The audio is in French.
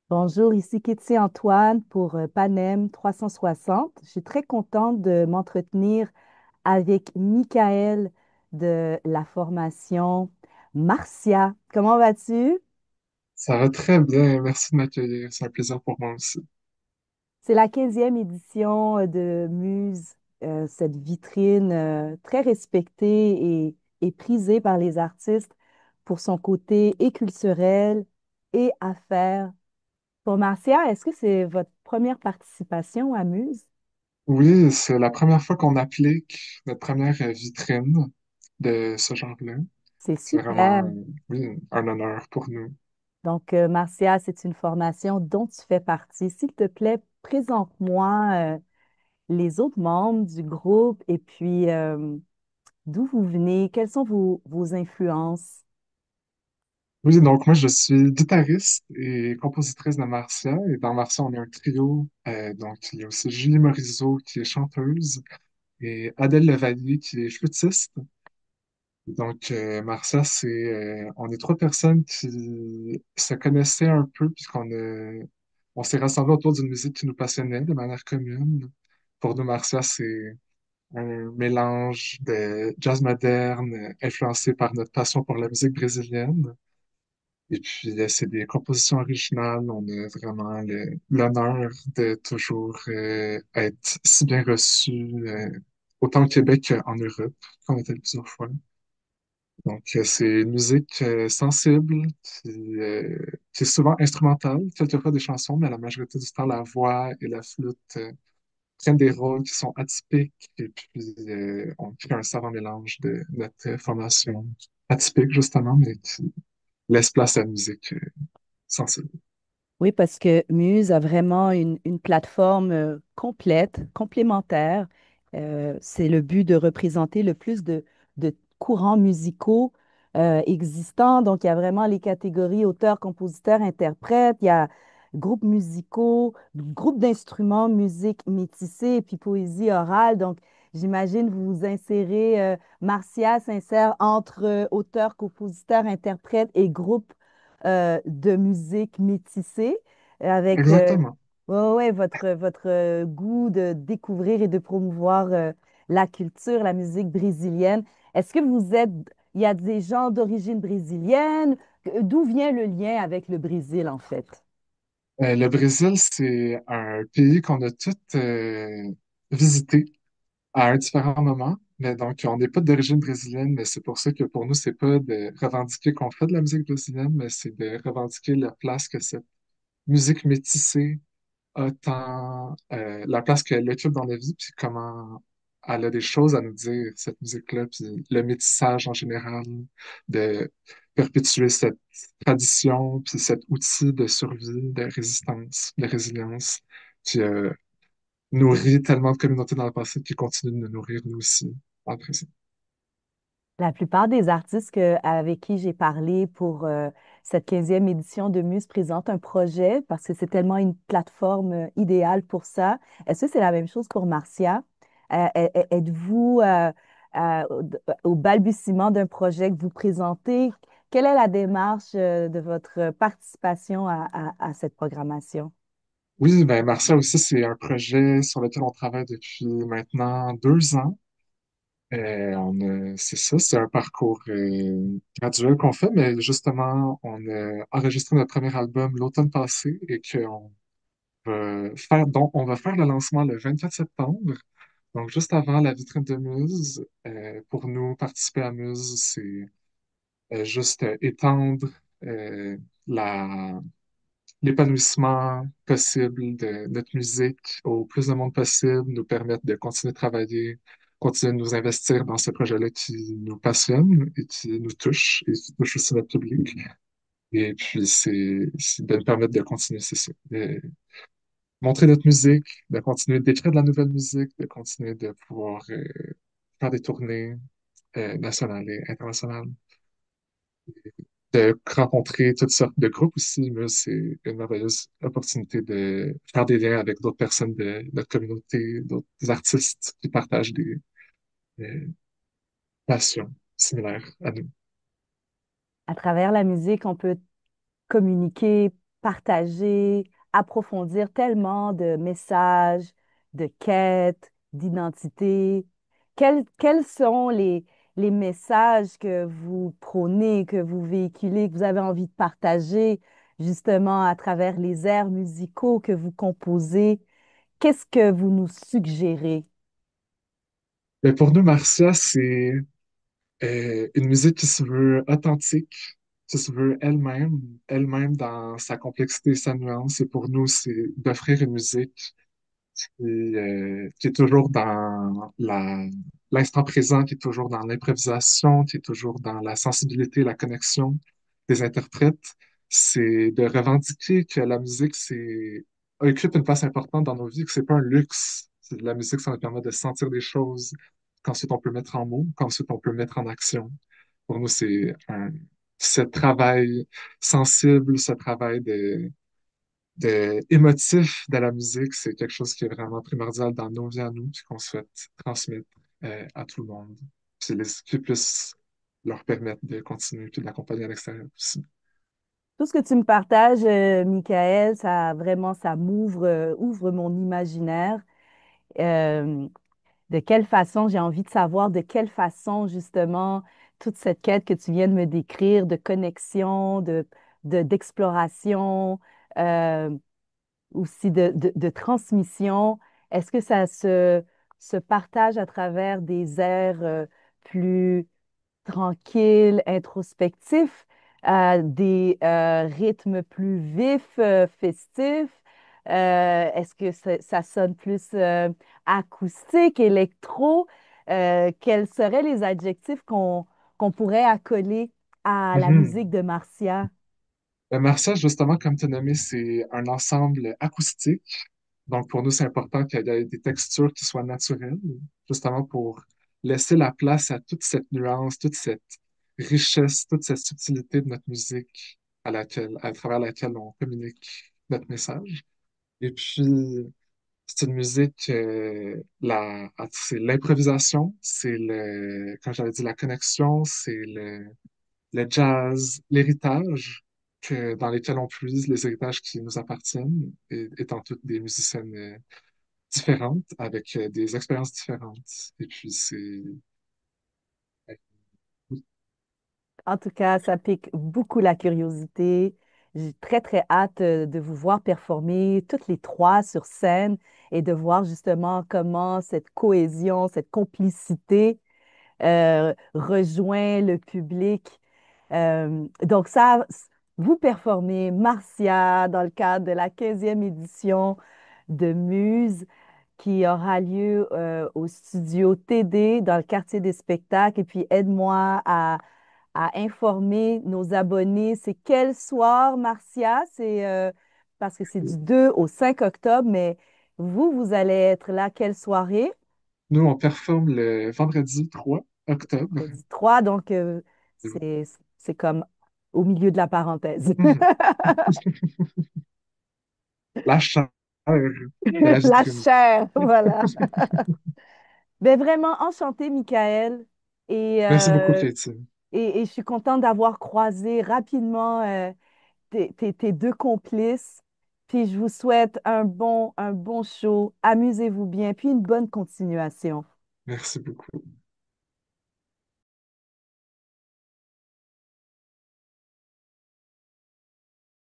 Bonjour, ici Kitty Antoine pour Panem 360. Je suis très contente de m'entretenir avec Michael de la formation Marcia. Comment vas-tu? Ça va très bien, merci de m'accueillir. C'est un plaisir pour moi aussi. C'est la 15e édition de Muse, cette vitrine très respectée et prisée par les artistes pour son côté et culturel et affaires. Pour Marcia, est-ce que c'est votre première participation à Muse? Oui, c'est la première fois qu'on applique notre première vitrine de ce genre-là. C'est C'est super. vraiment, oui, un honneur pour nous. Donc, Marcia, c'est une formation dont tu fais partie. S'il te plaît, présente-moi les autres membres du groupe et puis d'où vous venez, quelles sont vos influences. Oui, donc moi, je suis guitariste et compositrice de Marcia. Et dans Marcia, on est un trio. Donc, il y a aussi Julie Morisot qui est chanteuse et Adèle Levalier qui est flûtiste. Donc, Marcia, on est trois personnes qui se connaissaient un peu on s'est rassemblés autour d'une musique qui nous passionnait de manière commune. Pour nous, Marcia, c'est un mélange de jazz moderne influencé par notre passion pour la musique brésilienne. Et puis, c'est des compositions originales. On a vraiment l'honneur de toujours être si bien reçus, autant au Québec qu'en Europe, qu'on était plusieurs fois. Donc, c'est une musique sensible qui est souvent instrumentale, quelquefois des chansons, mais la majorité du temps, la voix et la flûte prennent des rôles qui sont atypiques et puis on crée un savant mélange de notre formation atypique, justement, mais qui laisse place à la musique sensible. Oui, parce que Muse a vraiment une plateforme complète, complémentaire. C'est le but de représenter le plus de courants musicaux existants. Donc, il y a vraiment les catégories auteurs, compositeurs, interprètes. Il y a groupes musicaux, groupes d'instruments, musique métissée et puis poésie orale. Donc, j'imagine vous vous insérez, Marcia s'insère entre auteurs, compositeurs, interprètes et groupes de musique métissée avec Exactement. ouais, ouais, votre goût de découvrir et de promouvoir la culture, la musique brésilienne. Est-ce que il y a des gens d'origine brésilienne? D'où vient le lien avec le Brésil, en fait? Le Brésil, c'est un pays qu'on a tous visité à un différent moment. Mais donc, on n'est pas d'origine brésilienne, mais c'est pour ça que pour nous, c'est pas de revendiquer qu'on fait de la musique brésilienne, mais c'est de revendiquer la place que cette musique métissée a la place qu'elle occupe dans la vie, puis comment elle a des choses à nous dire, cette musique-là, puis le métissage en général, de perpétuer cette tradition, puis cet outil de survie, de résistance, de résilience, qui nourrit tellement de communautés dans le passé, qui continue de nous nourrir nous aussi dans le présent. La plupart des artistes avec qui j'ai parlé pour cette 15e édition de Muse présentent un projet parce que c'est tellement une plateforme idéale pour ça. Est-ce que c'est la même chose pour Marcia? Êtes-vous au balbutiement d'un projet que vous présentez? Quelle est la démarche de votre participation à cette programmation? Oui, ben Marcia aussi, c'est un projet sur lequel on travaille depuis maintenant 2 ans. C'est ça, c'est un parcours graduel qu'on fait, mais justement, on a enregistré notre premier album l'automne passé et donc on va faire le lancement le 24 septembre, donc juste avant la vitrine de Muse. Pour nous, participer à Muse, c'est juste étendre euh, la, l'épanouissement possible de notre musique au plus de monde possible, nous permettre de continuer de travailler, continuer de nous investir dans ce projet-là qui nous passionne et qui nous touche et qui touche aussi notre public. Et puis, c'est de nous permettre de continuer, c'est ça, de montrer notre musique, de continuer d'écrire de la nouvelle musique, de continuer de pouvoir faire des tournées nationales et internationales, de rencontrer toutes sortes de groupes aussi. Mais c'est une merveilleuse opportunité de faire des liens avec d'autres personnes de notre communauté, d'autres artistes qui partagent des passions similaires à nous. À travers la musique, on peut communiquer partager, approfondir tellement de messages, de quêtes, d'identité. Quels sont les messages que vous prônez, que vous véhiculez, que vous avez envie de partager justement à travers les airs musicaux que vous composez? Qu'est-ce que vous nous suggérez? Mais pour nous, Marcia, c'est une musique qui se veut authentique, qui se veut elle-même, elle-même dans sa complexité et sa nuance. Et pour nous, c'est d'offrir une musique qui est toujours dans l'instant présent, qui est toujours dans l'improvisation, qui est toujours dans la sensibilité, la connexion des interprètes. C'est de revendiquer que la musique, occupe une place importante dans nos vies, que c'est pas un luxe. La musique, ça nous permet de sentir des choses qu'ensuite on peut mettre en mots, qu'ensuite on peut mettre en action. Pour nous, ce travail sensible, ce travail émotif de la musique, c'est quelque chose qui est vraiment primordial dans nos vies à nous, puis qu'on souhaite transmettre à tout le monde, qui puisse leur permettre de continuer puis de l'accompagner à l'extérieur aussi. Tout ce que tu me partages, Michael, ça vraiment, ça m'ouvre, ouvre mon imaginaire. Euh, de quelle façon, j'ai envie de savoir de quelle façon, justement, toute cette quête que tu viens de me décrire, de connexion, d'exploration, euh, aussi de transmission, est-ce que se partage à travers des airs plus tranquille, introspectif, des rythmes plus vifs, festifs? Est-ce que ça sonne plus acoustique, électro? Quels seraient les adjectifs qu'on pourrait accoler à la musique Mhm. de Marcia? Le Marcia, justement, comme tu as nommé, c'est un ensemble acoustique. Donc, pour nous, c'est important qu'il y ait des textures qui soient naturelles, justement pour laisser la place à toute cette nuance, toute cette richesse, toute cette subtilité de notre musique à travers laquelle on communique notre message. Et puis, c'est une musique, c'est l'improvisation, comme j'avais dit, la connexion, le jazz, l'héritage dans lesquels on puise, les héritages qui nous appartiennent, étant toutes des musiciennes différentes, avec des expériences différentes. Et puis, En tout cas, ça pique beaucoup la curiosité. J'ai très, très hâte de vous voir performer toutes les trois sur scène et de voir justement comment cette cohésion, cette complicité rejoint le public. Donc ça, vous performez Marcia dans le cadre de la 15e édition de Muse qui aura lieu au studio TD dans le quartier des spectacles. Et puis, aide-moi à informer nos abonnés. C'est quel soir, Marcia? C'est parce que c'est du 2 au 5 octobre, mais vous allez être là quelle soirée? nous, on performe le vendredi 3 octobre. Vendredi 3, donc c'est c'est comme au milieu de la parenthèse. Mhm. La chair de la La vitrine. chair, voilà. Ben vraiment enchanté, Michael. Et, Merci beaucoup, euh, Katie. et je suis contente d'avoir croisé rapidement tes deux complices. Puis je vous souhaite un bon show. Amusez-vous bien, puis une bonne continuation. Merci beaucoup.